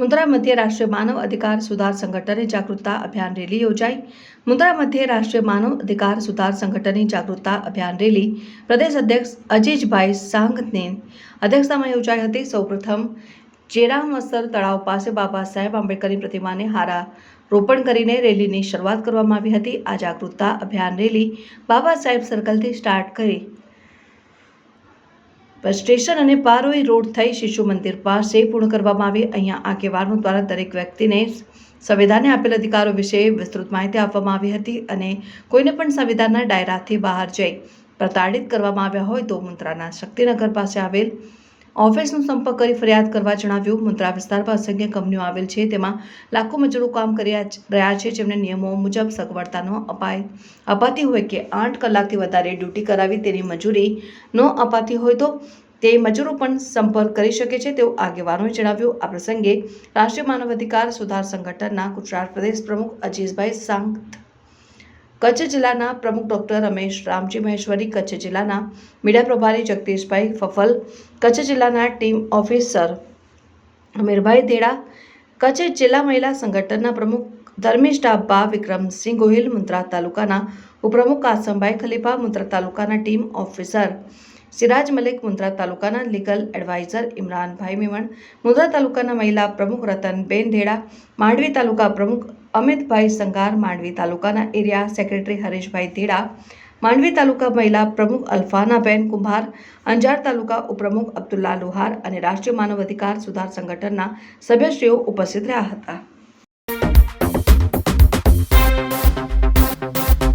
મુન્દ્રા મધ્ય રાષ્ટ્રીય માનવ અધિકાર સુધાર સંગઠને જાગૃતતા અભિયાન રેલી યોજાઈ। મુન્દ્રા મધ્ય રાષ્ટ્રીય માનવ અધિકાર સુધાર સંગઠનની જાગૃતતા અભિયાન રેલી પ્રદેશ અધ્યક્ષ અજીજભાઈ સાંગની અધ્યક્ષતામાં યોજાઈ હતી। સૌપ્રથમ ચેરામસર તળાવ પાસે બાબા સાહેબ આંબેડકરની પ્રતિમાને હારારોપણ કરીને રેલીની શરૂઆત કરવામાં આવી હતી। આ જાગૃતતા અભિયાન રેલી બાબા સાહેબ સર્કલથી સ્ટાર્ટ કરી બસ સ્ટેશન અને પારોઈ રોડ થઈ શિશુ મંદિર પાસે પૂર્ણ કરવામાં આવી। અહીંયા આગેવાનો દ્વારા દરેક વ્યક્તિને સંવિધાને આપેલ અધિકારો વિશે વિસ્તૃત માહિતી આપવામાં આવી હતી અને કોઈને પણ સંવિધાનના દાયરાથી બહાર જઈ પ્રતાડિત કરવામાં આવ્યા હોય તો મુન્દ્રાના શક્તિનગર પાસે આવેલ ઓફિસનો સંપર્ક કરી ફરિયાદ કરવા જણાવ્યું। મુન્દ્રા વિસ્તારમાં અસંખ્ય કંપનીઓ આવેલ છે, તેમાં લાખો મજૂરો કામ કરી રહ્યા છે, જેમને નિયમો મુજબ સગવડતા ન અપાતી હોય કે 8 કલાકથી વધારે ડ્યુટી કરાવી તેની મજૂરી ન અપાતી હોય તો તે મજૂરો પણ સંપર્ક કરી શકે છે તેવું આગેવાનોએ જણાવ્યું। આ પ્રસંગે રાષ્ટ્રીય માનવ અધિકાર સુધાર સંગઠનના ગુજરાત પ્રદેશ પ્રમુખ અજીજભાઈ સાંગ, કચ્છ જિલ્લાના પ્રમુખ ડોક્ટર રમેશ રામજી મહેશ્વરી, કચ્છ જિલ્લાના મીડિયા પ્રભારી જગદીશભાઈ ફફલ, કચ્છ જિલ્લાના ટીમ ઓફિસર અમીરભાઈ દેડા, કચ્છ જિલ્લા મહિલા સંગઠનના પ્રમુખ ધર્મેશ ડાભા, વિક્રમસિંહ ગોહિલ, મુન્દ્રા તાલુકાના ઉપપ્રમુખ કાસમભાઈ ખલીફા, મુન્દ્રા તાલુકાના ટીમ ઓફિસર સિરાજ મલિક, મુન્દ્રા તાલુકાના લીગલ એડવાઇઝર ઇમરાનભાઈ મેમણ, મુન્દ્રા તાલુકાના મહિલા પ્રમુખ રતનબેન ધેડા, માંડવી તાલુકા પ્રમુખ અમિતભાઈ સંગાર, માંડવી તાલુકાના એરિયા સેક્રેટરી હરેશભાઈ ધેડા, માંડવી તાલુકા મહિલા પ્રમુખ અલ્ફાનાબેન કુંભાર, અંજાર તાલુકા ઉપપ્રમુખ અબ્દુલ્લા લુહાર અને રાષ્ટ્રીય માનવ અધિકાર સુધાર સંગઠનના સભ્યશ્રીઓ ઉપસ્થિત રહ્યા હતા।